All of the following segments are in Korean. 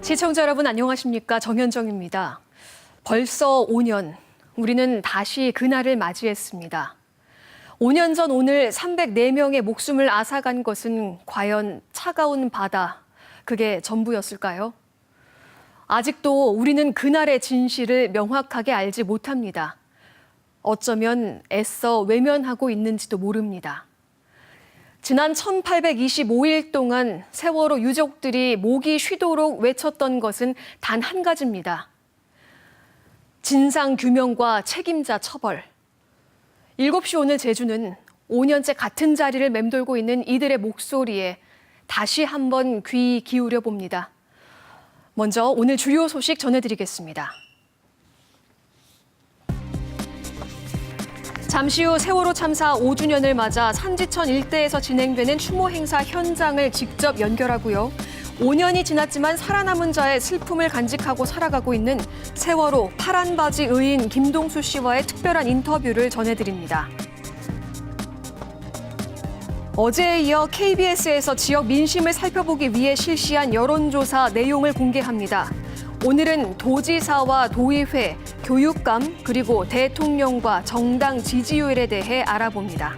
시청자 여러분 안녕하십니까? 정현정입니다. 벌써 5년, 우리는 다시 그날을 맞이했습니다. 5년 전 오늘 304명의 목숨을 앗아간 것은 과연 차가운 바다, 그게 전부였을까요? 아직도 우리는 그날의 진실을 명확하게 알지 못합니다. 어쩌면 애써 외면하고 있는지도 모릅니다. 지난 1825일 동안 세월호 유족들이 목이 쉬도록 외쳤던 것은 단 한 가지입니다. 진상 규명과 책임자 처벌. 7시 오늘 제주는 5년째 같은 자리를 맴돌고 있는 이들의 목소리에 다시 한번 귀 기울여 봅니다. 먼저 오늘 주요 소식 전해드리겠습니다. 잠시 후 세월호 참사 5주년을 맞아 산지천 일대에서 진행되는 추모 행사 현장을 직접 연결하고요. 5년이 지났지만 살아남은 자의 슬픔을 간직하고 살아가고 있는 세월호 파란 바지 의인 김동수 씨와의 특별한 인터뷰를 전해드립니다. 어제에 이어 KBS에서 지역 민심을 살펴보기 위해 실시한 여론조사 내용을 공개합니다. 오늘은 도지사와 도의회, 교육감, 그리고 대통령과 정당 지지율에 대해 알아봅니다.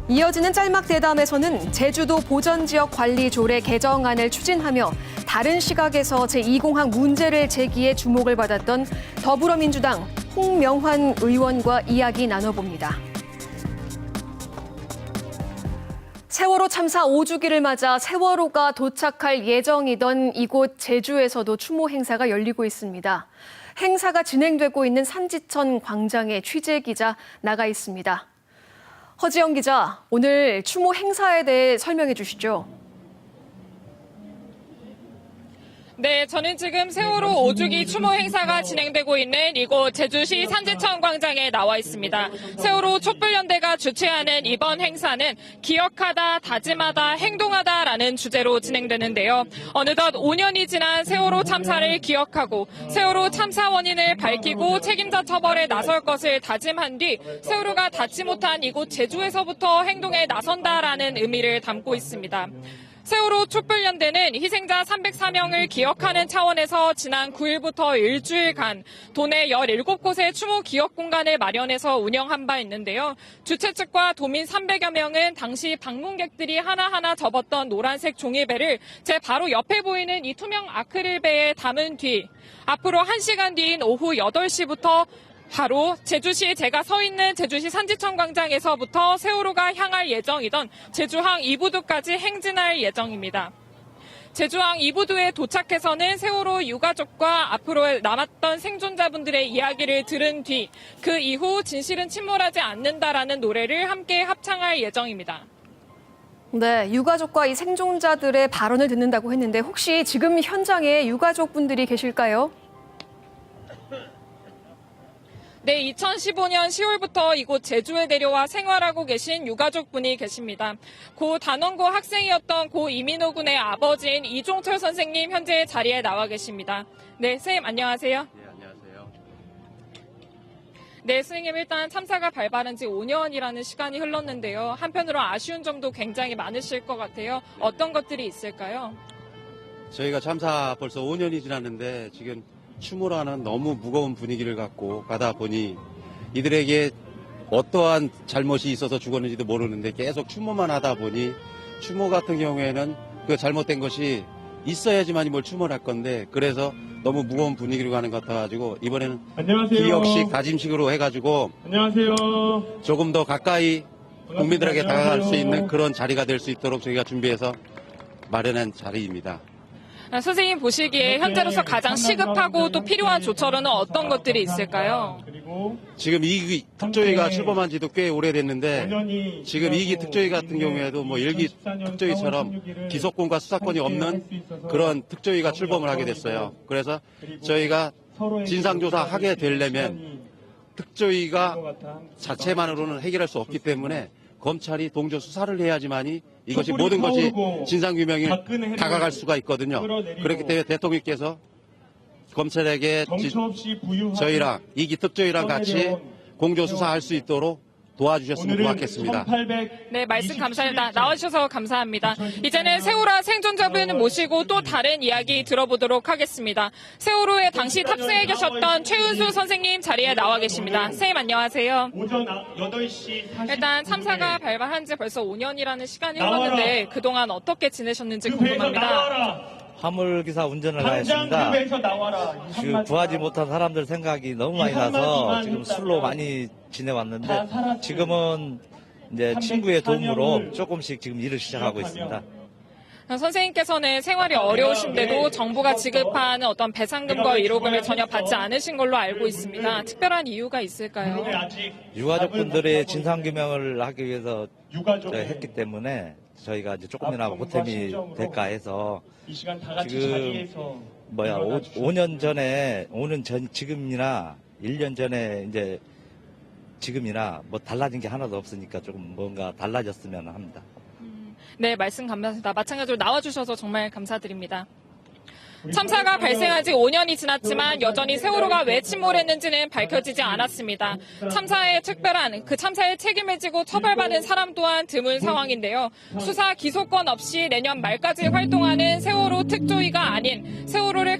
이어지는 짤막 대담에서는 제주도 보전지역 관리 조례 개정안을 추진하며 다른 시각에서 제2공항 문제를 제기해 주목을 받았던 더불어민주당 홍명환 의원과 이야기 나눠봅니다. 세월호 참사 5주기를 맞아 세월호가 도착할 예정이던 이곳 제주에서도 추모 행사가 열리고 있습니다. 행사가 진행되고 있는 산지천 광장에 취재기자 나가 있습니다. 허지영 기자, 오늘 추모 행사에 대해 설명해 주시죠. 네, 저는 지금 세월호 5주기 추모 행사가 진행되고 있는 이곳 제주시 산지천 광장에 나와 있습니다. 세월호 촛불연대가 주최하는 이번 행사는 기억하다, 다짐하다, 행동하다라는 주제로 진행되는데요. 어느덧 5년이 지난 세월호 참사를 기억하고 세월호 참사 원인을 밝히고 책임자 처벌에 나설 것을 다짐한 뒤 세월호가 닿지 못한 이곳 제주에서부터 행동에 나선다라는 의미를 담고 있습니다. 세월호 촛불연대는 희생자 304명을 기억하는 차원에서 지난 9일부터 일주일간 도내 17곳의 추모 기억 공간을 마련해서 운영한 바 있는데요. 주최 측과 도민 300여 명은 당시 방문객들이 하나하나 접었던 노란색 종이배를 제 바로 옆에 보이는 이 투명 아크릴배에 담은 뒤 앞으로 1시간 뒤인 오후 8시부터 바로 제주시 제가 서 있는 제주시 산지천 광장에서부터 세월호가 향할 예정이던 제주항 2부두까지 행진할 예정입니다. 제주항 2부두에 도착해서는 세월호 유가족과 앞으로 남았던 생존자분들의 이야기를 들은 뒤 그 이후 진실은 침몰하지 않는다라는 노래를 함께 합창할 예정입니다. 네, 유가족과 이 생존자들의 발언을 듣는다고 했는데 혹시 지금 현장에 유가족분들이 계실까요? 네, 2015년 10월부터 이곳 제주에 내려와 생활하고 계신 유가족분이 계십니다. 고 단원고 학생이었던 고 이민호 군의 아버지인 이종철 선생님 현재 자리에 나와 계십니다. 네, 선생님 안녕하세요. 네, 안녕하세요. 네, 선생님 일단 참사가 발발한 지 5년이라는 시간이 흘렀는데요. 한편으로 아쉬운 점도 굉장히 많으실 것 같아요. 어떤 것들이 있을까요? 저희가 참사 벌써 5년이 지났는데 지금 추모라는 너무 무거운 분위기를 갖고 가다 보니 이들에게 어떠한 잘못이 있어서 죽었는지도 모르는데 계속 추모만 하다 보니 추모 같은 경우에는 그 잘못된 것이 있어야지만 뭘 추모를 할 건데 그래서 너무 무거운 분위기로 가는 것 같아가지고 이번에는 안녕하세요. 기억식 다짐식으로 해가지고 안녕하세요. 조금 더 가까이 국민들에게 다가갈 수 있는 그런 자리가 될 수 있도록 저희가 준비해서 마련한 자리입니다. 선생님 보시기에 현재로서 가장 시급하고 또 필요한 조처로는 어떤 것들이 있을까요? 지금 이기 특조위가 출범한 지도 꽤 오래됐는데 지금 이기 특조위 같은 경우에도 뭐 1기 특조위처럼 기소권과 수사권이 없는 그런 특조위가 출범을 하게 됐어요. 그래서 저희가 진상조사 하게 되려면 특조위가 자체만으로는 해결할 수 없기 때문에 검찰이 동조 수사를 해야지만이 이것이 모든 것이 진상규명에 다가갈 수가 있거든요. 그렇기 때문에 대통령께서 검찰에게 저희랑 이기 특조위랑 같이 공조 수사할 수 있도록 도와주셨으면 고맙겠습니다. 네, 말씀 감사합니다. 나와주셔서 감사합니다. 이제는 세월호 생존자분 모시고 또 다른 이야기 들어보도록 하겠습니다. 세월호에 당시 탑승해 계셨던 최은수 선생님 자리에 나와 계십니다. 선생님 안녕하세요. 오전 8시 40분 일단 참사가 발발한 지 벌써 5년이라는 시간이 흘렀는데 그동안 어떻게 지내셨는지 궁금합니다. 화물기사 운전을 하였습니다. 당장급에서 나와라. 구하지 못한 사람들 생각이 너무 많이 나서 지금 술로 많이 지내왔는데 지금은 이제 친구의 도움으로 조금씩 지금 일을 시작하고 있습니다. 선생님께서는 생활이 어려우신데도 정부가 지급하는 어떤 배상금과 위로금을 전혀 받지 않으신 걸로 알고 있습니다. 특별한 이유가 있을까요? 유가족분들의 진상규명을 하기 위해서 했기 때문에 저희가 이제 조금이나마 보탬이 될까 해서 지금 5년 전 지금이나 1년 전에 이제 지금이나 뭐 달라진 게 하나도 없으니까 조금 뭔가 달라졌으면 합니다. 네, 말씀 감사합니다. 마찬가지로 나와주셔서 정말 감사드립니다. 참사가 발생한 지 5년이 지났지만 여전히 세월호가 왜 침몰했는지는 밝혀지지 않았습니다. 참사에 책임을 지고 처벌받은 사람 또한 드문 상황인데요. 수사 기소권 없이 내년 말까지 활동하는 세월호 특조위가 아닌 세월호에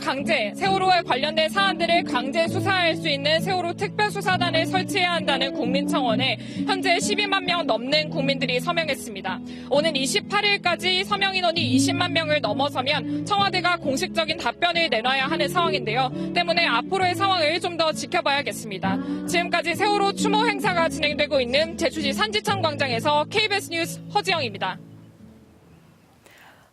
관련된 사안들을 강제 수사할 수 있는 세월호 특별수사단을 설치해야 한다는 국민청원에 현재 12만 명 넘는 국민들이 서명했습니다. 오는 28일까지 서명 인원이 20만 명을 넘어서면 청와대가 공식적인 답변을 내놔야 하는 상황인데요. 때문에 앞으로의 상황을 좀 더 지켜봐야겠습니다. 지금까지 세월호 추모 행사가 진행되고 있는 제주시 산지천 광장에서 KBS 뉴스 허지영입니다.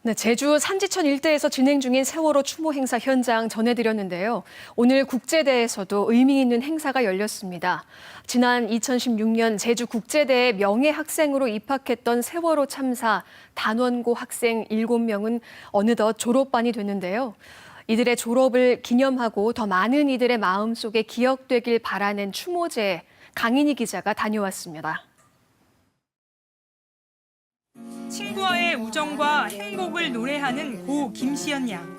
네, 제주 산지천 일대에서 진행 중인 세월호 추모 행사 현장 전해드렸는데요. 오늘 국제대에서도 의미 있는 행사가 열렸습니다. 지난 2016년 제주국제대에 명예학생으로 입학했던 세월호 참사 단원고 학생 7명은 어느덧 졸업반이 됐는데요. 이들의 졸업을 기념하고 더 많은 이들의 마음속에 기억되길 바라는 추모제에 강인희 기자가 다녀왔습니다. 친구와의 우정과 행복을 노래하는 고 김시연 양.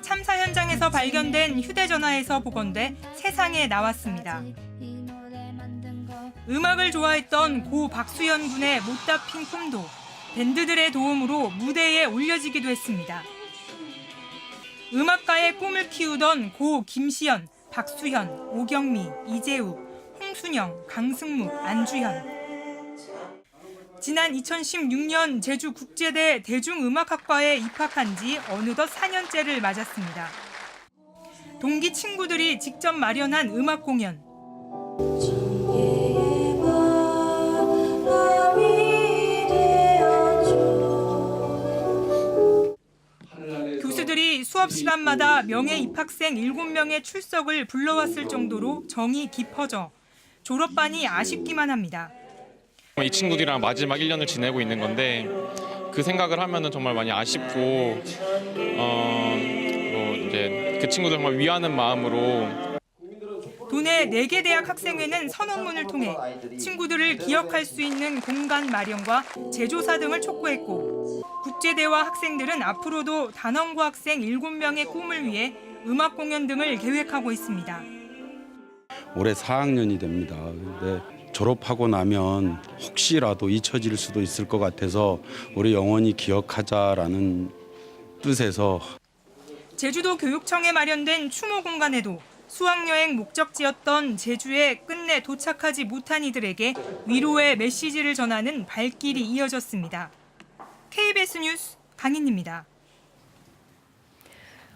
참사 현장에서 발견된 휴대전화에서 복원돼 세상에 나왔습니다. 음악을 좋아했던 고 박수연 군의 못다 핀 꿈도 밴드들의 도움으로 무대에 올려지기도 했습니다. 음악가의 꿈을 키우던 고 김시연, 박수현, 오경미, 이재욱, 홍순영, 강승묵, 안주현. 지난 2016년 제주국제대 대중음악학과에 입학한 지 어느덧 4년째를 맞았습니다. 동기 친구들이 직접 마련한 음악 공연. 교수들이 수업 시간마다 명예 입학생 7명의 출석을 불러왔을 정도로 정이 깊어져 졸업반이 아쉽기만 합니다. 이 친구들이랑 마지막 1년을 지내고 있는 건데 그 생각을 하면은 정말 많이 아쉽고 이제 그 친구들 정말 위하는 마음으로 도내 4개 대학 학생회는 선언문을 통해 친구들을 기억할 수 있는 공간 마련과 재조사 등을 촉구했고 국제대와 학생들은 앞으로도 단원고 학생 7명의 꿈을 위해 음악 공연 등을 계획하고 있습니다. 올해 4학년이 됩니다. 근데 졸업하고 나면 혹시라도 잊혀질 수도 있을 것 같아서 우리 영원히 기억하자라는 뜻에서 제주도 교육청에 마련된 추모 공간에도 수학여행 목적지였던 제주에 끝내 도착하지 못한 이들에게 위로의 메시지를 전하는 발길이 이어졌습니다. KBS 뉴스 강인입니다.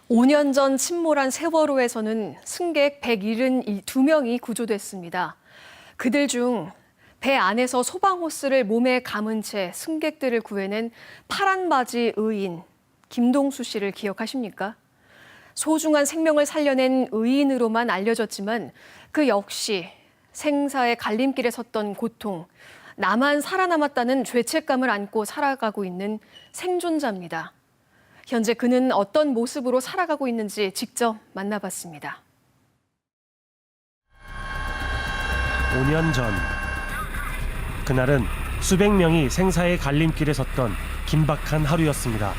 5년 전 침몰한 세월호에서는 승객 172명이 구조됐습니다. 그들 중 배 안에서 소방호스를 몸에 감은 채 승객들을 구해낸 파란 바지 의인 김동수 씨를 기억하십니까? 소중한 생명을 살려낸 의인으로만 알려졌지만 그 역시 생사의 갈림길에 섰던 고통, 나만 살아남았다는 죄책감을 안고 살아가고 있는 생존자입니다. 현재 그는 어떤 모습으로 살아가고 있는지 직접 만나봤습니다. 5년 전, 그날은 수백 명이 생사의 갈림길에 섰던 긴박한 하루였습니다.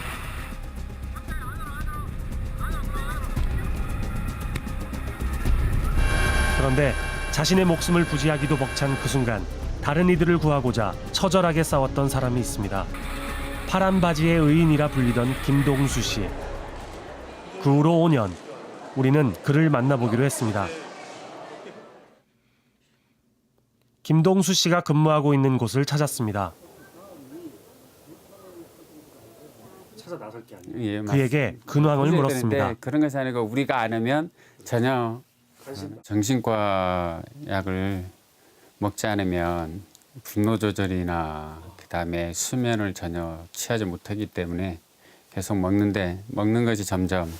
그런데 자신의 목숨을 부지하기도 벅찬 그 순간 다른 이들을 구하고자 처절하게 싸웠던 사람이 있습니다. 파란 바지의 의인이라 불리던 김동수 씨. 그 후로 5년, 우리는 그를 만나보기로 했습니다. 김동수 씨가 근무하고 있는 곳을 찾았습니다. 찾아 나설 게 아니에요. 예, 그에게 근황을 물었습니다. 그런 것이 아니고 우리가 안으면 전혀 정신과 약을 먹지 않으면 분노 조절이나 그다음에 수면을 전혀 취하지 못하기 때문에 계속 먹는 것이 점점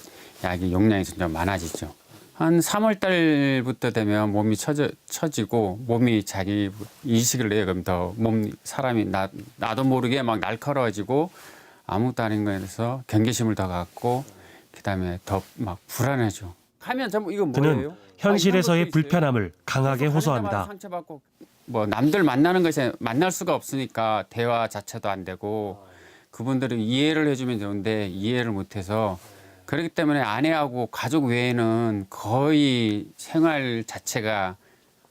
약이 용량이 점점 많아지죠. 한 3월 달부터 되면 몸이 처지고 몸이 자기 이식을 내요. 그럼 더 사람이 나도 모르게 막 날카로워지고 아무것도 아닌 거에서 경계심을 더 갖고 그다음에 더 막 불안해져. 하면 전부 이거 뭐예요? 그는 현실에서의 불편함을 강하게 호소합니다. 상처받고 뭐 남들 만나는 것에 만날 수가 없으니까 대화 자체도 안 되고 그분들이 이해를 해주면 좋은데 이해를 못해서 그렇기 때문에 아내하고 가족 외에는 거의 생활 자체가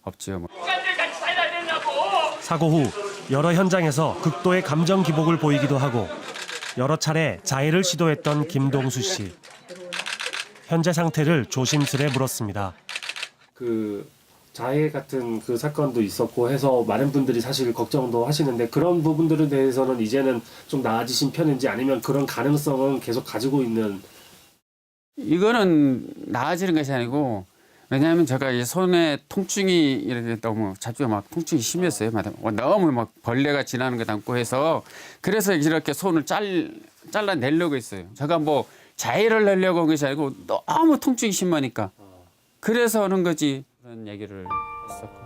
없죠. 사고 후 여러 현장에서 극도의 감정 기복을 보이기도 하고 여러 차례 자해를 시도했던 김동수 씨. 현재 상태를 조심스레 물었습니다. 그 자해 같은 그 사건도 있었고 해서 많은 분들이 사실 걱정도 하시는데 그런 부분들에 대해서는 이제는 좀 나아지신 편인지 아니면 그런 가능성은 계속 가지고 있는. 이거는 나아지는 것이 아니고 왜냐하면 제가 이 손에 통증이 이렇게 너무 자주 막 통증이 심했어요. 너무 막 벌레가 지나는 것 같고 해서 그래서 이렇게 손을 잘라내려고 했어요. 제가 뭐 자해를 내려고 한 것이 아니고 너무 통증이 심하니까 그래서 하는 거지. 그런 얘기를 했었고.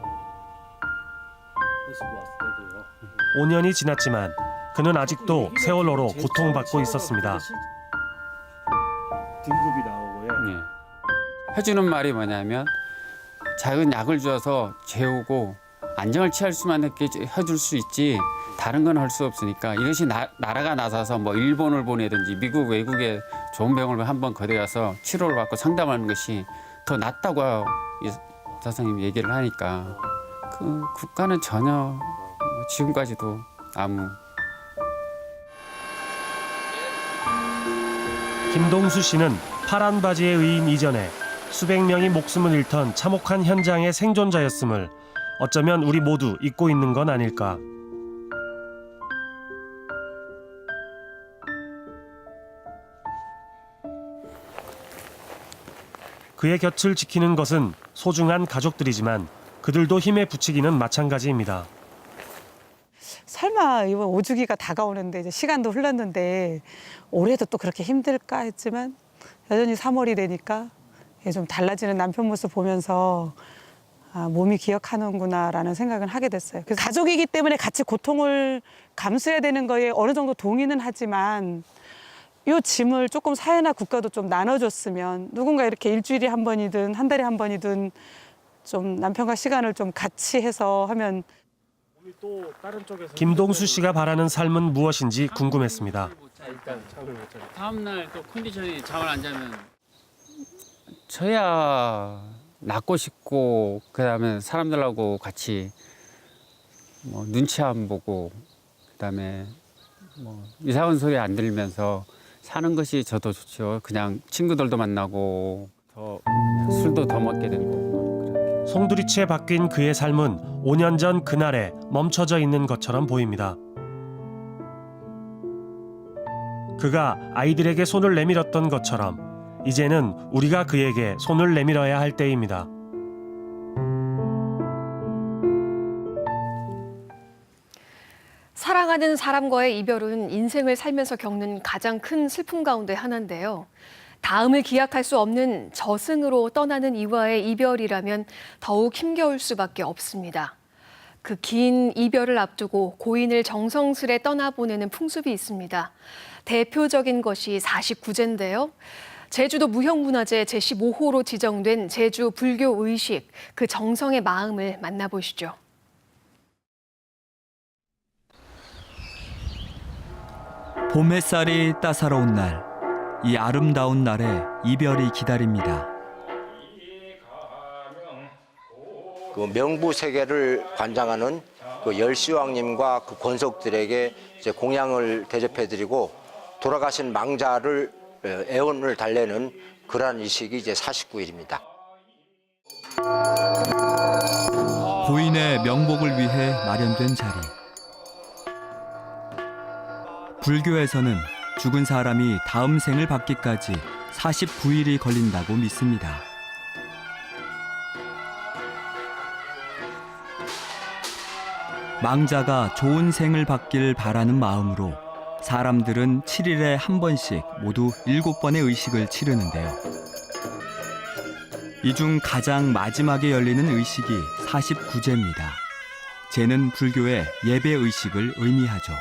5년이 지났지만 그는 아직도 세월호로 고통받고 있었습니다. 등급이 나오고요. 네. 해주는 말이 뭐냐면 작은 약을 줘서 재우고 안정을 취할 수만 해줄 수 있지 다른 건 할 수 없으니까 이것이 나라가 나서서 뭐 일본을 보내든지 미국 외국에 좋은 병원을 한번 거대가서 치료를 받고 상담하는 것이 더 낫다고 이 선생님이 얘기를 하니까 그 국가는 전혀 지금까지도 아무. 김동수 씨는 파란 바지의 의인 이전에 수백 명이 목숨을 잃던 참혹한 현장의 생존자였음을 어쩌면 우리 모두 잊고 있는 건 아닐까. 그의 곁을 지키는 것은 소중한 가족들이지만 그들도 힘에 부치기는 마찬가지입니다. 설마 이번 오주기가 다가오는데 이제 시간도 흘렀는데 올해도 또 그렇게 힘들까 했지만 여전히 3월이 되니까 좀 달라지는 남편 모습 보면서 아, 몸이 기억하는구나라는 생각을 하게 됐어요. 그래서 가족이기 때문에 같이 고통을 감수해야 되는 거에 어느 정도 동의는 하지만 이 짐을 조금 사회나 국가도 좀 나눠줬으면 누군가 이렇게 일주일에 한 번이든 한 달에 한 번이든 좀 남편과 시간을 좀 같이 해서 하면. 김동수 씨가 바라는 삶은 무엇인지 궁금했습니다. 다음 날 또 컨디션이 잠을 안 자면 저야 낫고 싶고 그다음에 사람들하고 같이 뭐 눈치 안 보고 그다음에 뭐 이상한 소리 안 들으면서 사는 것이 저도 좋죠. 그냥 친구들도 만나고 더 술도 더 먹게 되고. 송두리째 바뀐 그의 삶은 5년 전 그날에 멈춰져 있는 것처럼 보입니다. 그가 아이들에게 손을 내밀었던 것처럼 이제는 우리가 그에게 손을 내밀어야 할 때입니다. 사랑하는 사람과의 이별은 인생을 살면서 겪는 가장 큰 슬픔 가운데 하나인데요. 다음을 기약할 수 없는 저승으로 떠나는 이와의 이별이라면 더욱 힘겨울 수밖에 없습니다. 그 긴 이별을 앞두고 고인을 정성스레 떠나보내는 풍습이 있습니다. 대표적인 것이 49제인데요. 제주도 무형문화재 제15호로 지정된 제주 불교 의식, 그 정성의 마음을 만나보시죠. 봄 햇살이 따사로운 날, 이 아름다운 날에 이별이 기다립니다. 그 명부 세계를 관장하는 그 그 열시왕님과 그 권속들에게 이제 공양을 대접해드리고 돌아가신 망자를 애원을 달래는 그러한 의식이 이제 49일입니다. 고인의 명복을 위해 마련된 자리. 불교에서는 죽은 사람이 다음 생을 받기까지 49일이 걸린다고 믿습니다. 망자가 좋은 생을 받길 바라는 마음으로 사람들은 7일에 한 번씩 모두 7번의 의식을 치르는데요. 이 중 가장 마지막에 열리는 의식이 49제입니다. 제는 불교의 예배 의식을 의미하죠.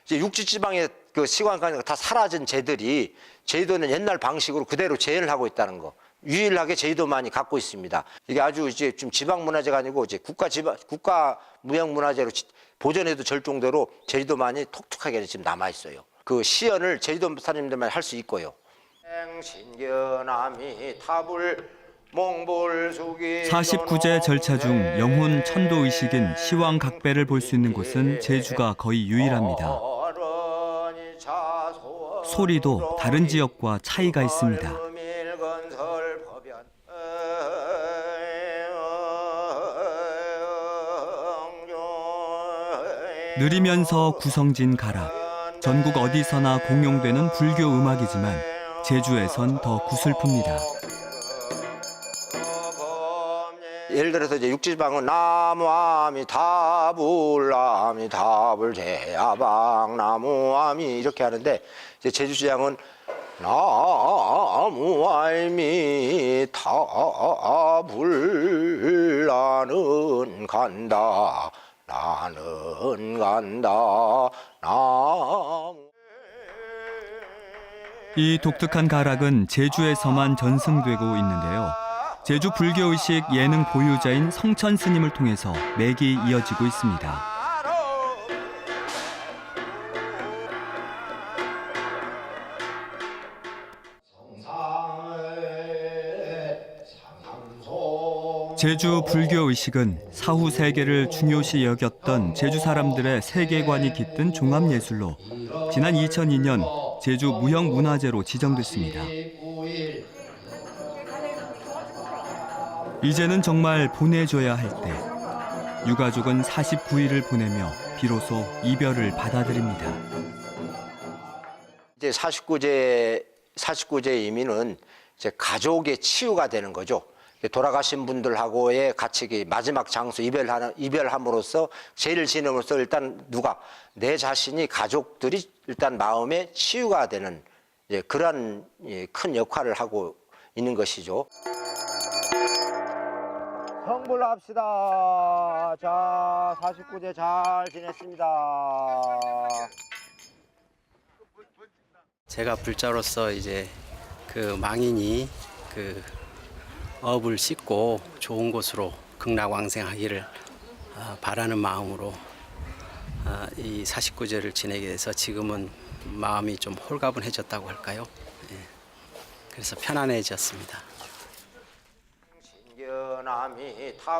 이제 육지지방의 그 시간까지 다 사라진 제들이 제주도는 옛날 방식으로 그대로 재현을 하고 있다는 거. 유일하게 제주도만이 갖고 있습니다. 이게 아주 이제 좀 지방 문화재가 아니고 이제 국가 무형 문화재로 보존해도 될 정도로 제주도만이 톡톡하게 지금 남아 있어요. 그 시연을 제주도 사람들만 할 수 있고요. 신견함이 탑을 49제 절차 중 영혼 천도 의식인 시왕각배를 볼 수 있는 곳은 제주가 거의 유일합니다. 소리도 다른 지역과 차이가 있습니다. 느리면서 구성진 가락. 전국 어디서나 공용되는 불교 음악이지만 제주에선 더 구슬픕니다. 예를 들어서 이제 육지지방은 나무아미타불 제야방 나무아미 이렇게 하는데 이제 제주시장은 나무아미타불 나는 간다 나는 간다 나무. 이 독특한 가락은 제주에서만 전승되고 있는데요. 제주 불교의식 예능 보유자인 성천 스님을 통해서 맥이 이어지고 있습니다. 제주 불교의식은 사후 세계를 중요시 여겼던 제주 사람들의 세계관이 깃든 종합예술로 지난 2002년 제주 무형문화재로 지정됐습니다. 이제는 정말 보내줘야 할 때, 유가족은 49일을 보내며 비로소 이별을 받아들입니다. 이제 49제 의미는 이제 가족의 치유가 되는 거죠. 돌아가신 분들하고의 같이 마지막 장소 이별함으로써 제를 지냄으로써 일단 내 자신이 가족들이 일단 마음의 치유가 되는 그런 큰 역할을 하고 있는 것이죠. 성불합시다. 자, 49제 잘 지냈습니다. 제가 불자로서 이제 그 망인이 그 업을 씻고 좋은 곳으로 극락왕생하기를 바라는 마음으로 이 49제를 지내게 돼서 지금은 마음이 좀 홀가분해졌다고 할까요? 예. 그래서 편안해졌습니다.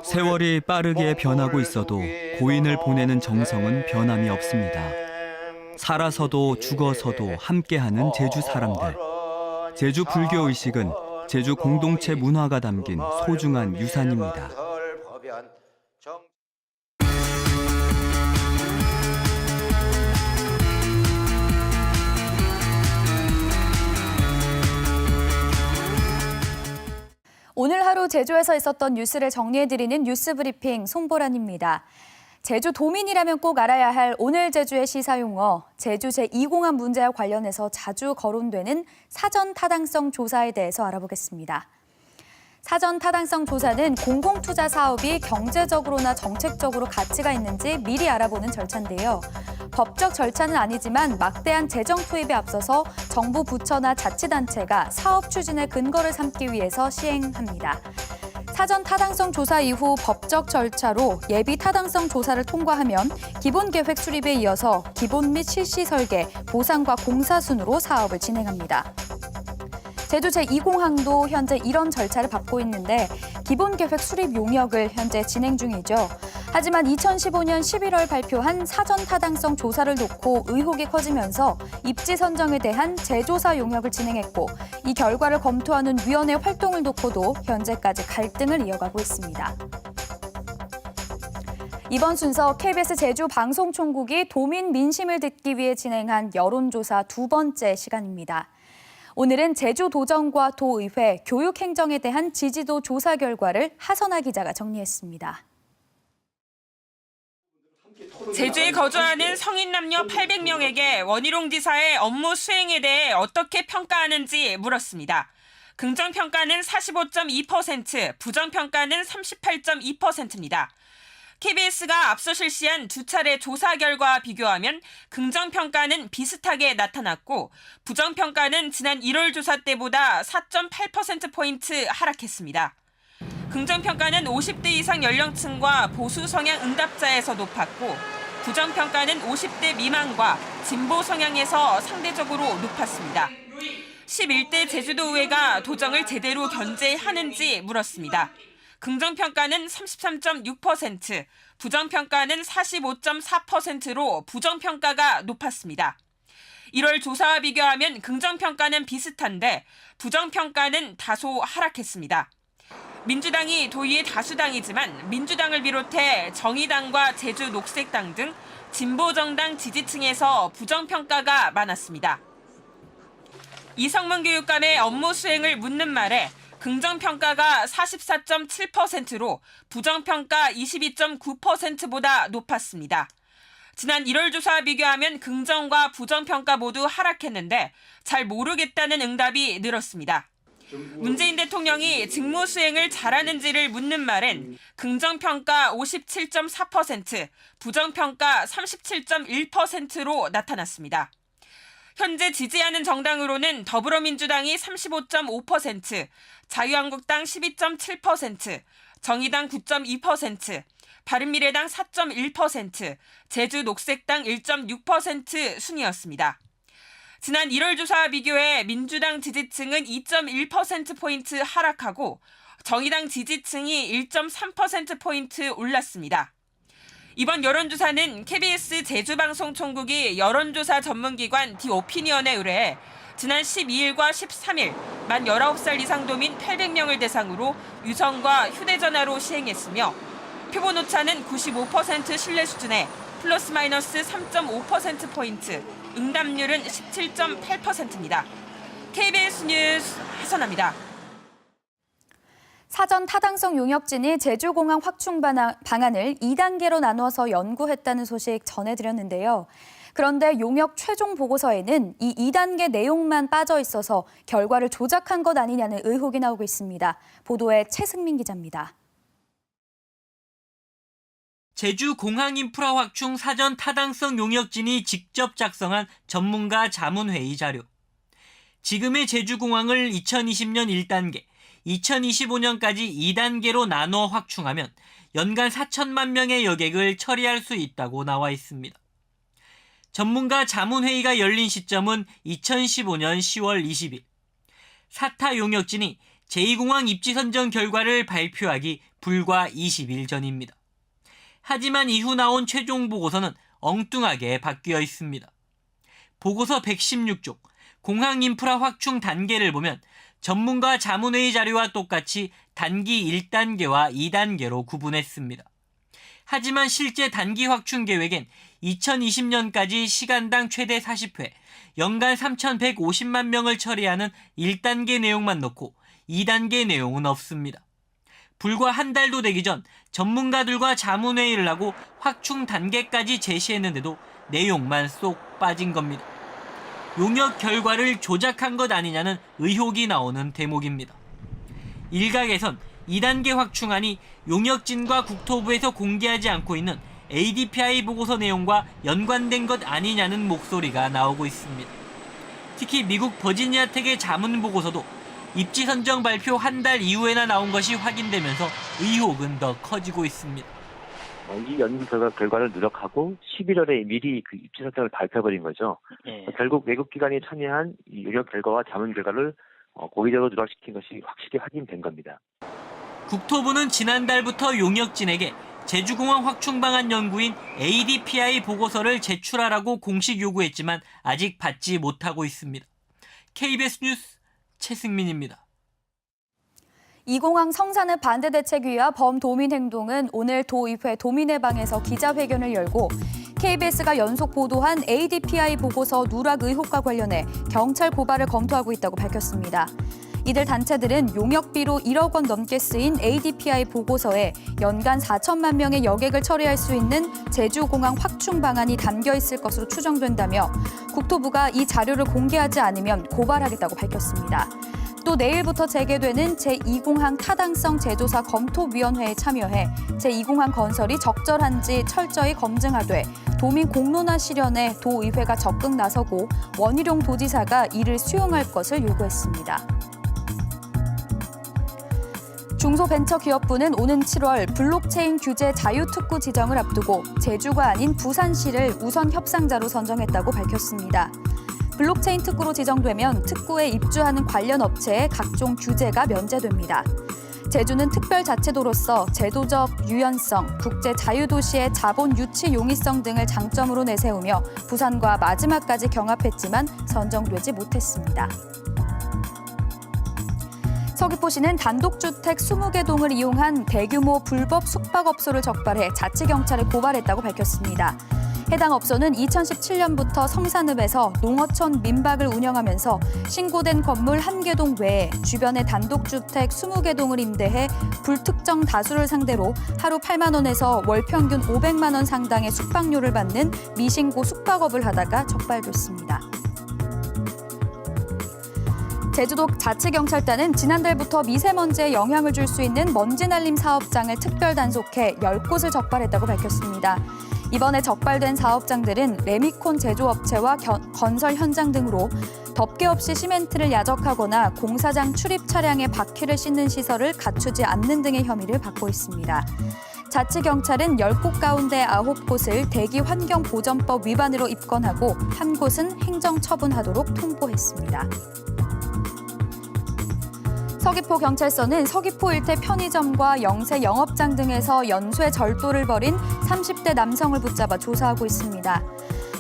세월이 빠르게 변하고 있어도 고인을 보내는 정성은 변함이 없습니다. 살아서도 죽어서도 함께하는 제주 사람들. 제주 불교의식은 제주 공동체 문화가 담긴 소중한 유산입니다. 오늘 하루 제주에서 있었던 뉴스를 정리해드리는 뉴스브리핑 송보란입니다. 제주 도민이라면 꼭 알아야 할 오늘 제주의 시사용어, 제주 제2공항 문제와 관련해서 자주 거론되는 사전 타당성 조사에 대해서 알아보겠습니다. 사전 타당성 조사는 공공투자 사업이 경제적으로나 정책적으로 가치가 있는지 미리 알아보는 절차인데요. 법적 절차는 아니지만 막대한 재정 투입에 앞서서 정부 부처나 자치단체가 사업 추진의 근거를 삼기 위해서 시행합니다. 사전 타당성 조사 이후 법적 절차로 예비 타당성 조사를 통과하면 기본 계획 수립에 이어서 기본 및 실시 설계, 보상과 공사 순으로 사업을 진행합니다. 제주 제2공항도 현재 이런 절차를 밟고 있는데 기본계획 수립 용역을 현재 진행 중이죠. 하지만 2015년 11월 발표한 사전 타당성 조사를 놓고 의혹이 커지면서 입지 선정에 대한 재조사 용역을 진행했고 이 결과를 검토하는 위원회 활동을 놓고도 현재까지 갈등을 이어가고 있습니다. 이번 순서 KBS 제주 방송총국이 도민 민심을 듣기 위해 진행한 여론조사 두 번째 시간입니다. 오늘은 제주도정과 도의회, 교육행정에 대한 지지도 조사 결과를 하선아 기자가 정리했습니다. 제주에 거주하는 성인 남녀 800명에게 원희룡 지사의 업무 수행에 대해 어떻게 평가하는지 물었습니다. 긍정평가는 45.2%, 부정평가는 38.2%입니다. KBS가 앞서 실시한 두 차례 조사 결과와 비교하면 긍정평가는 비슷하게 나타났고 부정평가는 지난 1월 조사 때보다 4.8%포인트 하락했습니다. 긍정평가는 50대 이상 연령층과 보수 성향 응답자에서 높았고 부정평가는 50대 미만과 진보 성향에서 상대적으로 높았습니다. 11대 제주도의회가 도정을 제대로 견제하는지 물었습니다. 긍정평가는 33.6%, 부정평가는 45.4%로 부정평가가 높았습니다. 1월 조사와 비교하면 긍정평가는 비슷한데 부정평가는 다소 하락했습니다. 민주당이 도의회 다수당이지만 민주당을 비롯해 정의당과 제주녹색당 등 진보정당 지지층에서 부정평가가 많았습니다. 이성문 교육감의 업무 수행을 묻는 말에 긍정평가가 44.7%로 부정평가 22.9%보다 높았습니다. 지난 1월 조사와 비교하면 긍정과 부정평가 모두 하락했는데 잘 모르겠다는 응답이 늘었습니다. 문재인 대통령이 직무 수행을 잘하는지를 묻는 말엔 긍정평가 57.4%, 부정평가 37.1%로 나타났습니다. 현재 지지하는 정당으로는 더불어민주당이 35.5%, 자유한국당 12.7%, 정의당 9.2%, 바른미래당 4.1%, 제주녹색당 1.6% 순이었습니다. 지난 1월 조사와 비교해 민주당 지지층은 2.1%포인트 하락하고 정의당 지지층이 1.3%포인트 올랐습니다. 이번 여론조사는 KBS 제주방송총국이 여론조사 전문기관 디오피니언에 의뢰해 지난 12일과 13일 만 19살 이상 도민 800명을 대상으로 유선과 휴대전화로 시행했으며 표본 오차는 95% 신뢰 수준에 플러스 마이너스 3.5%포인트, 응답률은 17.8%입니다. KBS 뉴스 하선아입니다. 사전 타당성 용역진이 제주공항 확충 방안을 2단계로 나누어서 연구했다는 소식 전해드렸는데요. 그런데 용역 최종 보고서에는 이 2단계 내용만 빠져 있어서 결과를 조작한 것 아니냐는 의혹이 나오고 있습니다. 보도에 최승민 기자입니다. 제주공항 인프라 확충 사전 타당성 용역진이 직접 작성한 전문가 자문회의 자료. 지금의 제주공항을 2020년 1단계, 2025년까지 2단계로 나눠 확충하면 연간 4천만 명의 여객을 처리할 수 있다고 나와 있습니다. 전문가 자문회의가 열린 시점은 2015년 10월 20일. 사타 용역진이 제2공항 입지 선정 결과를 발표하기 불과 20일 전입니다. 하지만 이후 나온 최종 보고서는 엉뚱하게 바뀌어 있습니다. 보고서 116쪽, 공항 인프라 확충 단계를 보면 전문가 자문회의 자료와 똑같이 단기 1단계와 2단계로 구분했습니다. 하지만 실제 단기 확충 계획엔 2020년까지 시간당 최대 40회, 연간 3,150만 명을 처리하는 1단계 내용만 넣고 2단계 내용은 없습니다. 불과 한 달도 되기 전 전문가들과 자문회의를 하고 확충 단계까지 제시했는데도 내용만 쏙 빠진 겁니다. 용역 결과를 조작한 것 아니냐는 의혹이 나오는 대목입니다. 일각에선 2단계 확충안이 용역진과 국토부에서 공개하지 않고 있는 ADPI 보고서 내용과 연관된 것 아니냐는 목소리가 나오고 있습니다. 특히 미국 버지니아 텍의 자문 보고서도 입지 선정 발표 한 달 이후에나 나온 것이 확인되면서 의혹은 더 커지고 있습니다. 이 연구 결과를 누락하고 11월에 미리 그 입지 선정을 발표해버린 거죠. 결국 외국 기관이 참여한 이 용역 결과와 자문 결과를 고의적으로 누락시킨 것이 확실히 확인된 겁니다. 국토부는 지난달부터 용역진에게 제주공항 확충 방안 연구인 ADPI 보고서를 제출하라고 공식 요구했지만 아직 받지 못하고 있습니다. KBS 뉴스 최승민입니다. 이공항 성산읍 반대 대책위와 범도민 행동은 오늘 도의회 도민회방에서 기자회견을 열고 KBS가 연속 보도한 ADPI 보고서 누락 의혹과 관련해 경찰 고발을 검토하고 있다고 밝혔습니다. 이들 단체들은 용역비로 1억 원 넘게 쓰인 ADPI 보고서에 연간 4천만 명의 여객을 처리할 수 있는 제주공항 확충 방안이 담겨 있을 것으로 추정된다며 국토부가 이 자료를 공개하지 않으면 고발하겠다고 밝혔습니다. 또 내일부터 재개되는 제2공항 타당성 재조사 검토위원회에 참여해 제2공항 건설이 적절한지 철저히 검증하되 도민 공론화 실현에 도의회가 적극 나서고 원희룡 도지사가 이를 수용할 것을 요구했습니다. 중소벤처기업부는 오는 7월 블록체인 규제 자유특구 지정을 앞두고 제주가 아닌 부산시를 우선 협상자로 선정했다고 밝혔습니다. 블록체인 특구로 지정되면 특구에 입주하는 관련 업체의 각종 규제가 면제됩니다. 제주는 특별자치도로서 제도적 유연성, 국제 자유도시의 자본 유치 용이성 등을 장점으로 내세우며 부산과 마지막까지 경합했지만 선정되지 못했습니다. 서귀포시는 단독주택 20개 동을 이용한 대규모 불법 숙박업소를 적발해 자치경찰에 고발했다고 밝혔습니다. 해당 업소는 2017년부터 성산읍에서 농어촌 민박을 운영하면서 신고된 건물 1개 외에 주변의 단독주택 20개 동을 임대해 불특정 다수를 상대로 하루 8만 원에서 월 평균 500만 원 상당의 숙박료를 받는 미신고 숙박업을 하다가 적발됐습니다. 제주도 자치경찰단은 지난달부터 미세먼지에 영향을 줄 수 있는 먼지 날림 사업장을 특별 단속해 10곳을 적발했다고 밝혔습니다. 이번에 적발된 사업장들은 레미콘 제조업체와 건설 현장 등으로 덮개 없이 시멘트를 야적하거나 공사장 출입 차량에 바퀴를 싣는 시설을 갖추지 않는 등의 혐의를 받고 있습니다. 자치경찰은 10곳 가운데 9곳을 대기환경보전법 위반으로 입건하고 1곳은 행정처분하도록 통보했습니다. 서귀포경찰서는 서귀포 일대 편의점과 영세 영업장 등에서 연쇄 절도를 벌인 30대 남성을 붙잡아 조사하고 있습니다.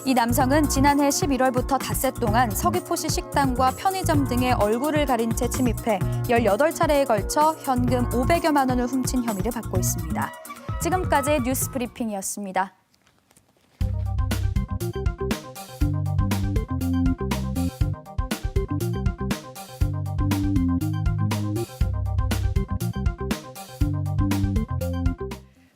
이 남성은 지난해 11월부터 닷새 동안 서귀포시 식당과 편의점 등의 얼굴을 가린 채 침입해 18차례에 걸쳐 현금 500여만 원을 훔친 혐의를 받고 있습니다. 지금까지 뉴스 브리핑이었습니다.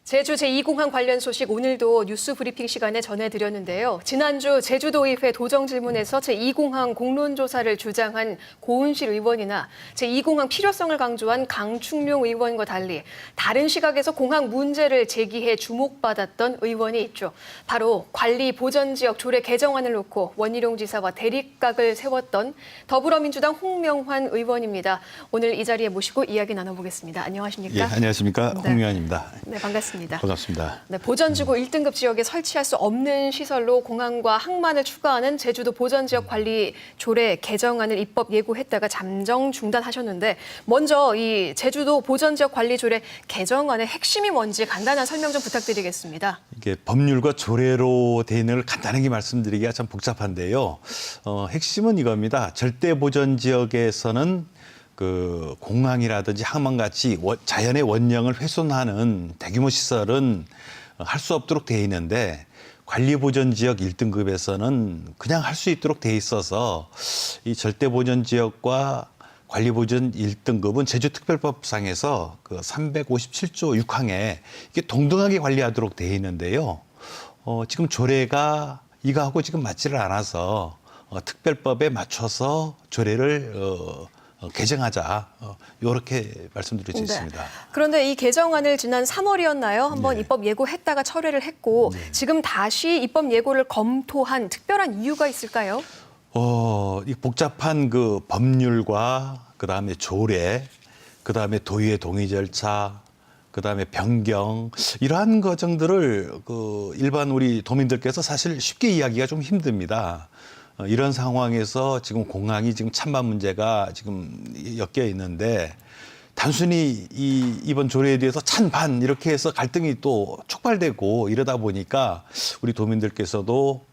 제주 제2공항 관련 소식 오늘도 뉴스 브리핑 시간에 전해드렸는데요. 지난주 제주도의회 도정질문에서 제2공항 공론조사를 주장한 고은실 의원이나 제2공항 필요성을 강조한 강충룡 의원과 달리 다른 시각에서 공항 문제를 제기해 주목받았던 의원이 있죠. 바로 관리보전지역 조례 개정안을 놓고 원희룡 지사와 대립각을 세웠던 더불어민주당 홍명환 의원입니다. 오늘 이 자리에 모시고 이야기 나눠보겠습니다. 안녕하십니까? 예, 안녕하십니까? 네. 홍명환입니다. 네, 반갑습니다. 반갑습니다. 네, 보전지구 1등급 지역에 설치할 수 없는 시설로 공항과 항만을 추가하는 제주도 보전지역 관리 조례 개정안을 입법 예고했다가 잠정 중단하셨는데 먼저 이 제주도 보전지역 관리 조례 개정안의 핵심이 뭔지 간단한 설명 좀 부탁드리겠습니다. 이게 법률과 조례로 돼 있는 걸 간단하게 말씀드리기가 참 복잡한데요. 핵심은 이겁니다. 절대 보전 지역에서는 그 공항이라든지 항만같이 자연의 원령을 훼손하는 대규모 시설은 할 수 없도록 돼 있는데 관리보전지역 1등급에서는 그냥 할 수 있도록 돼 있어서 이 절대보전지역과 관리보전 1등급은 제주특별법상에서 그 357조 6항에 이게 동등하게 관리하도록 돼 있는데요. 지금 조례가 이거하고 지금 맞지를 않아서 특별법에 맞춰서 조례를 개정하자 이렇게 말씀드릴 수 있습니다. 그런데 이 개정안을 지난 3월이었나요? 한번 입법 예고했다가 철회를 했고 지금 다시 입법 예고를 검토한 특별한 이유가 있을까요? 이 복잡한 그 법률과 그다음에 조례, 그다음에 도의회 동의 절차, 그다음에 변경 이러한 과정들을 그 일반 우리 도민들께서 사실 쉽게 이해하기가 좀 힘듭니다. 이런 상황에서 지금 공항이 지금 찬반 문제가 지금 엮여 있는데 단순히 이번 조례에 대해서 찬반 이렇게 해서 갈등이 또 촉발되고 이러다 보니까 우리 도민들께서도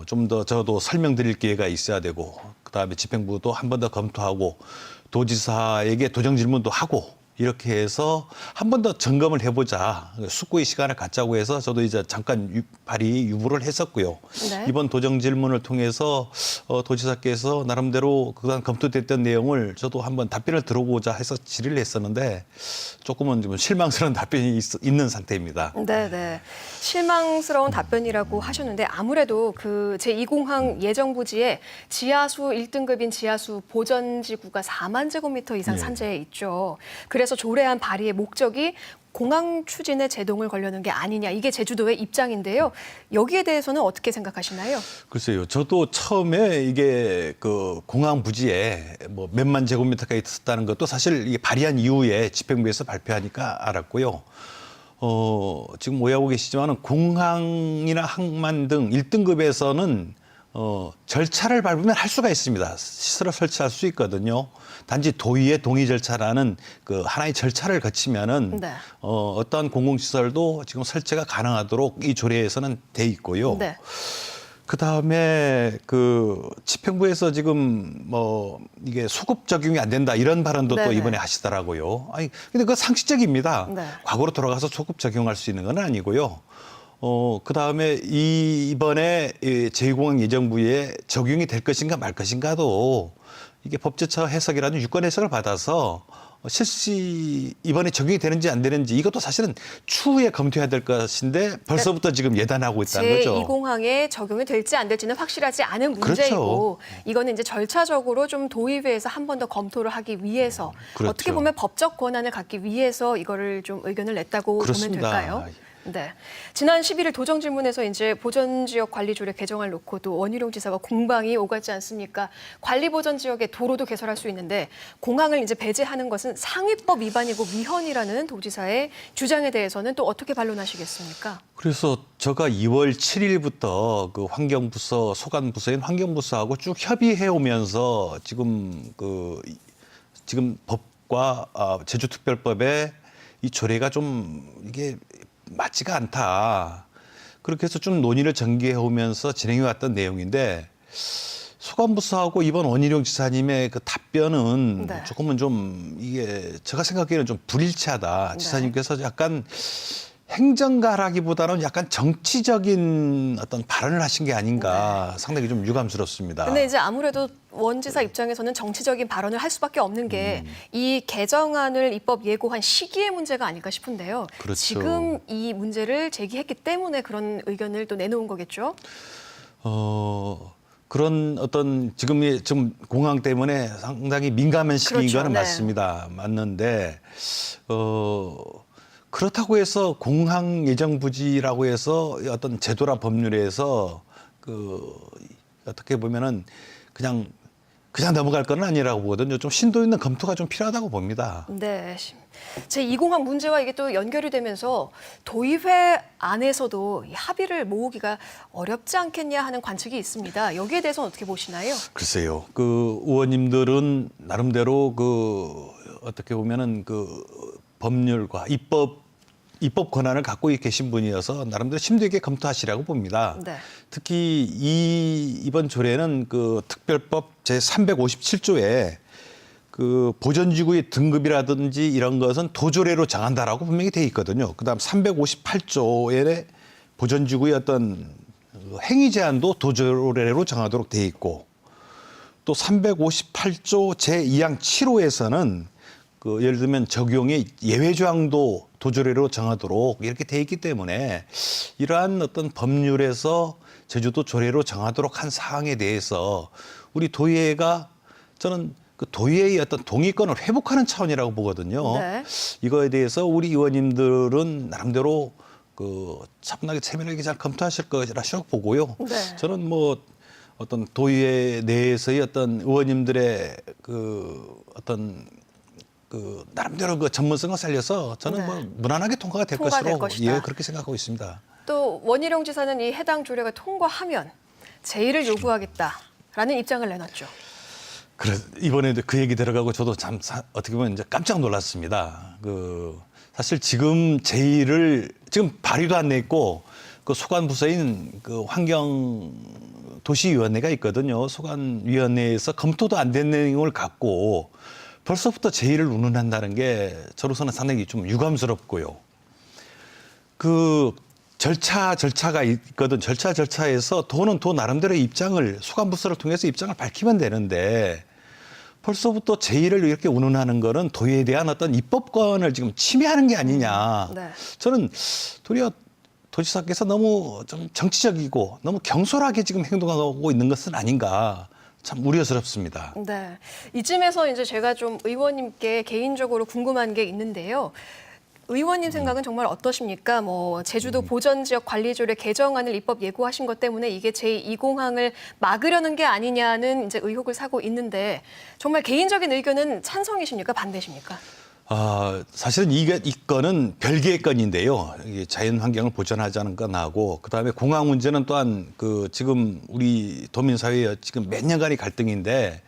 좀 더 저도 설명드릴 기회가 있어야 되고 그다음에 집행부도 한 번 더 검토하고 도지사에게 도정 질문도 하고 이렇게 해서 한 번 더 점검을 해보자. 숙고의 시간을 갖자고 해서 저도 이제 잠깐 발의 유보를 했었고요. 네. 이번 도정 질문을 통해서 도지사께서 나름대로 그간 검토됐던 내용을 저도 한번 답변을 들어보자 해서 질의를 했었는데 조금은 좀 실망스러운 답변이 있는 상태입니다. 네. 실망스러운 답변이라고 하셨는데 아무래도 그 제2공항 예정 부지에 지하수 1등급인 지하수 보전지구가 4만 제곱미터 이상 산재해 있죠. 그래서 조례안 발의의 목적이 공항 추진에 제동을 걸려는 게 아니냐, 이게 제주도의 입장인데요. 여기에 대해서는 어떻게 생각하시나요? 글쎄요, 저도 처음에 이게 그 공항 부지에 뭐 몇만 제곱미터가 있었다는 것도 사실 이게 발의한 이후에 집행부에서 발표하니까 알았고요. 지금 오해하고 계시지만은 공항이나 항만 등 1등급에서는 절차를 밟으면 할 수가 있습니다. 시설을 설치할 수 있거든요. 단지 도의의 동의 절차라는 그 하나의 절차를 거치면은 네. 어떠한 공공시설도 지금 설치가 가능하도록 이 조례에서는 돼 있고요. 네. 그 다음에 그 집행부에서 지금 뭐 이게 소급 적용이 안 된다 이런 발언도 또 네네. 이번에 하시더라고요. 아니 근데 그거 상식적입니다. 네. 과거로 돌아가서 소급 적용할 수 있는 건 아니고요. 그 다음에 이번에 제2공항 예정부에 적용이 될 것인가 말 것인가도 이게 법제처 해석이라는 유권 해석을 받아서 실시 이번에 적용이 되는지 안 되는지 이것도 사실은 추후에 검토해야 될 것인데 벌써부터 지금 예단하고 있다는 거죠. 제2공항에 적용이 될지 안 될지는 확실하지 않은 문제이고 그렇죠. 이거는 이제 절차적으로 좀 도의회에서 한 번 더 검토를 하기 위해서 그렇죠. 어떻게 보면 법적 권한을 갖기 위해서 이거를 좀 의견을 냈다고 그렇습니다. 보면 될까요? 네. 지난 11일 도정질문에서 이제 보전지역 관리조례 개정을 놓고 또 원희룡 지사가 공방이 오갔지 않습니까? 관리보전지역에 도로도 개설할 수 있는데 공항을 이제 배제하는 것은 상위법 위반이고 위헌이라는 도지사의 주장에 대해서는 또 어떻게 반론하시겠습니까? 그래서 제가 2월 7일부터 그 환경부서 소관부서인 환경부서하고 쭉 협의해 오면서 지금 지금 법과 제주특별법에 이 조례가 좀 이게 맞지가 않다. 그렇게 해서 좀 논의를 전개해 오면서 진행해 왔던 내용인데 소관부서하고 이번 원희룡 지사님의 그 답변은 네. 조금은 좀 이게 제가 생각하기에는 좀 불일치하다. 지사님께서 약간 행정가라기보다는 약간 정치적인 어떤 발언을 하신 게 아닌가 상당히 좀 유감스럽습니다. 근데 이제 아무래도 원 지사 입장에서는 정치적인 발언을 할 수밖에 없는 게 이 개정안을 입법 예고한 시기의 문제가 아닐까 싶은데요. 그렇죠. 지금 이 문제를 제기했기 때문에 그런 의견을 또 내놓은 거겠죠? 그런 어떤 지금 공항 때문에 상당히 민감한 시기인 그렇죠. 거는 네. 맞습니다. 맞는데 그렇다고 해서 공항 예정 부지라고 해서 어떤 제도나 법률에서 어떻게 보면은 그냥 넘어갈 건 아니라고 보거든요. 좀 심도 있는 검토가 좀 필요하다고 봅니다. 네. 제2공항 문제와 이게 또 연결이 되면서 도의회 안에서도 이 합의를 모으기가 어렵지 않겠냐 하는 관측이 있습니다. 여기에 대해서는 어떻게 보시나요? 글쎄요. 의원님들은 나름대로 어떻게 보면은 법률과 입법 권한을 갖고 계신 분이어서 나름대로 심도 있게 검토하시라고 봅니다. 네. 특히 이번 조례는 특별법 제357조에 보전지구의 등급이라든지 이런 것은 도조례로 정한다라고 분명히 돼 있거든요. 그다음 358조에 보전지구의 어떤 행위 제한도 도조례로 정하도록 돼 있고 또 358조 제2항 7호에서는 예를 들면 적용의 예외 조항도 도조례로 정하도록 이렇게 돼 있기 때문에 이러한 어떤 법률에서 제주도 조례로 정하도록 한 사항에 대해서 우리 도의회가 저는 도의회의 어떤 동의권을 회복하는 차원이라고 보거든요. 네. 이거에 대해서 우리 의원님들은 나름대로 차분하게 체면하게 잘 검토하실 것이라고 보고요. 네. 저는 어떤 도의회 내에서의 어떤 의원님들의 나름대로 전문성을 살려서 저는 네. 무난하게 통과가 될 통과될 것으로 것이다. 그렇게 생각하고 있습니다. 또 원희룡 지사는 이 해당 조례가 통과하면 제의를 요구하겠다. 라는 입장을 내놨죠. 그래 이번에도 그 얘기 들어가고 저도 참 어떻게 보면 이제 깜짝 놀랐습니다. 사실 지금 제의를 지금 발의도 안 냈고 그 소관 부서인 그 환경도시위원회가 있거든요. 소관위원회에서 검토도 안 된 내용을 갖고 벌써부터 제의를 운운한다는 게 저로서는 상당히 좀 유감스럽고요. 그 절차가 있거든. 절차에서 도는 도 나름대로의 입장을 소관부서를 통해서 입장을 밝히면 되는데 벌써부터 제의를 이렇게 운운하는 거는 도에 대한 어떤 입법권을 지금 침해하는 게 아니냐. 네. 저는 도리어 도지사께서 너무 좀 정치적이고 너무 경솔하게 지금 행동하고 있는 것은 아닌가. 참 우려스럽습니다. 네. 이쯤에서 이제 제가 좀 의원님께 개인적으로 궁금한 게 있는데요. 의원님 생각은 정말 어떠십니까? 제주도 보전지역 관리조례 개정안을 입법 예고하신 것 때문에 이게 제2공항을 막으려는 게 아니냐는 이제 의혹을 사고 있는데 정말 개인적인 의견은 찬성이십니까? 반대십니까? 사실은 이 건은 별개의 건인데요. 이게 자연 환경을 보존하자는 건하고 그다음에 공항 문제는 또한 지금 우리 도민 사회에 지금 몇 년간의 갈등인데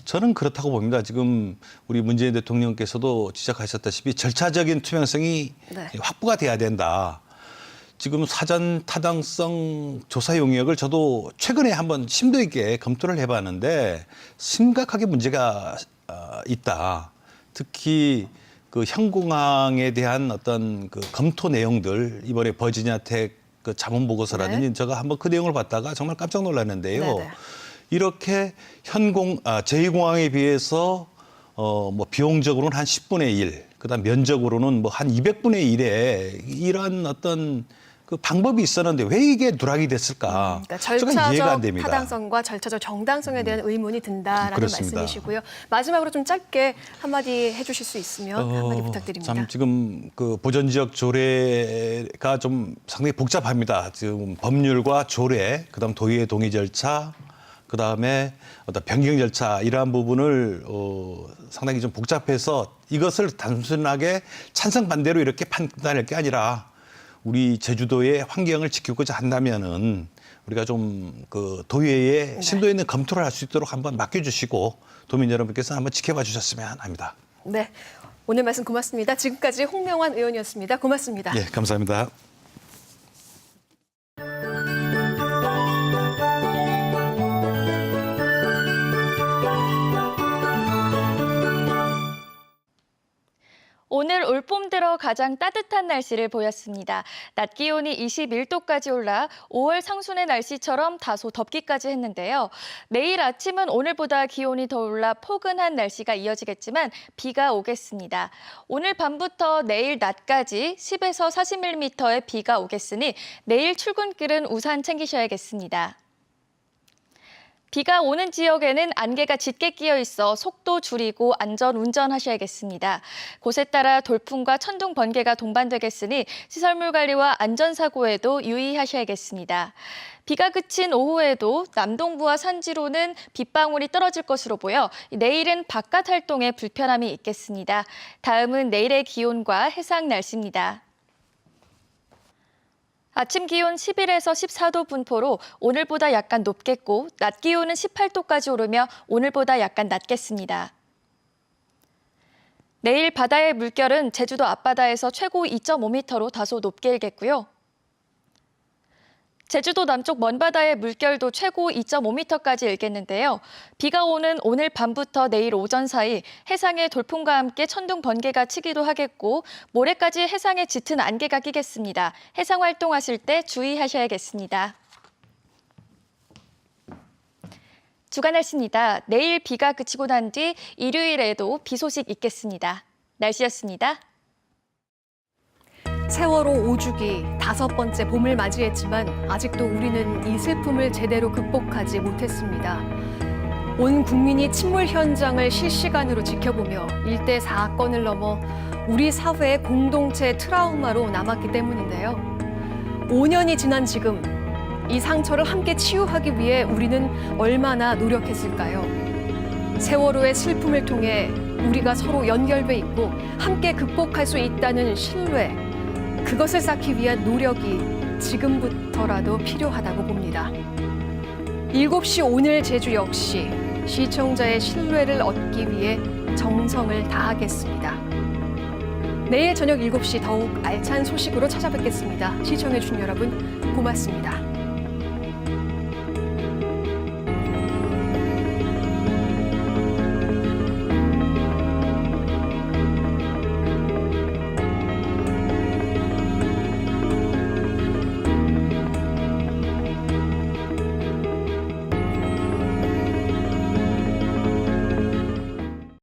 저는 그렇다고 봅니다. 지금 우리 문재인 대통령께서도 지적하셨다시피 절차적인 투명성이 확보가 돼야 된다. 지금 사전 타당성 조사 용역을 저도 최근에 한번 심도 있게 검토를 해봤는데 심각하게 문제가 있다. 특히 그 현공항에 대한 어떤 그 검토 내용들 이번에 버지니아텍 그 자문 보고서라든지 제가 한번 그 내용을 봤다가 정말 깜짝 놀랐는데요. 네네. 이렇게 제2공항에 비해서 비용적으로는 한 10분의 1, 그다음 면적으로는 한 200분의 1에 이런 어떤 그 방법이 있었는데 왜 이게 누락이 됐을까? 그러니까 제가 이해가 안 절차적 됩니다. 타당성과 절차적 정당성에 대한 의문이 든다라는 그렇습니다. 말씀이시고요. 마지막으로 좀 짧게 한마디 해주실 수 있으면 한마디 부탁드립니다. 참 지금 그 보전지역 조례가 좀 상당히 복잡합니다. 지금 법률과 조례, 그다음 도의회 동의 절차, 그다음에 어떤 변경 절차 이러한 부분을 상당히 좀 복잡해서 이것을 단순하게 찬성 반대로 이렇게 판단할 게 아니라 우리 제주도의 환경을 지키고자 한다면은 우리가 좀 그 도의회에 심도 있는 검토를 할 수 있도록 한번 맡겨주시고 도민 여러분께서 한번 지켜봐 주셨으면 합니다. 네, 오늘 말씀 고맙습니다. 지금까지 홍명환 의원이었습니다. 고맙습니다. 예, 감사합니다. 오늘 올봄 들어 가장 따뜻한 날씨를 보였습니다. 낮 기온이 21도까지 올라 5월 상순의 날씨처럼 다소 덥기까지 했는데요. 내일 아침은 오늘보다 기온이 더 올라 포근한 날씨가 이어지겠지만 비가 오겠습니다. 오늘 밤부터 내일 낮까지 10에서 40mm의 비가 오겠으니 내일 출근길은 우산 챙기셔야겠습니다. 비가 오는 지역에는 안개가 짙게 끼어 있어 속도 줄이고 안전 운전하셔야겠습니다. 곳에 따라 돌풍과 천둥, 번개가 동반되겠으니 시설물 관리와 안전사고에도 유의하셔야겠습니다. 비가 그친 오후에도 남동부와 산지로는 빗방울이 떨어질 것으로 보여 내일은 바깥 활동에 불편함이 있겠습니다. 다음은 내일의 기온과 해상 날씨입니다. 아침 기온 11에서 14도 분포로 오늘보다 약간 높겠고 낮 기온은 18도까지 오르며 오늘보다 약간 낮겠습니다. 내일 바다의 물결은 제주도 앞바다에서 최고 2.5m로 다소 높게 일겠고요. 제주도 남쪽 먼바다의 물결도 최고 2.5m까지 일겠는데요. 비가 오는 오늘 밤부터 내일 오전 사이 해상에 돌풍과 함께 천둥 번개가 치기도 하겠고 모레까지 해상에 짙은 안개가 끼겠습니다. 해상 활동하실 때 주의하셔야겠습니다. 주간 날씨입니다. 내일 비가 그치고 난 뒤 일요일에도 비 소식 있겠습니다. 날씨였습니다. 세월호 5주기 5번째 봄을 맞이했지만 아직도 우리는 이 슬픔을 제대로 극복하지 못했습니다. 온 국민이 침몰 현장을 실시간으로 지켜보며 일대 사건을 넘어 우리 사회의 공동체 트라우마로 남았기 때문인데요. 5년이 지난 지금 이 상처를 함께 치유하기 위해 우리는 얼마나 노력했을까요? 세월호의 슬픔을 통해 우리가 서로 연결돼 있고 함께 극복할 수 있다는 신뢰, 그것을 쌓기 위한 노력이 지금부터라도 필요하다고 봅니다. 7시 오늘 제주 역시 시청자의 신뢰를 얻기 위해 정성을 다하겠습니다. 내일 저녁 7시 더욱 알찬 소식으로 찾아뵙겠습니다. 시청해주신 여러분 고맙습니다.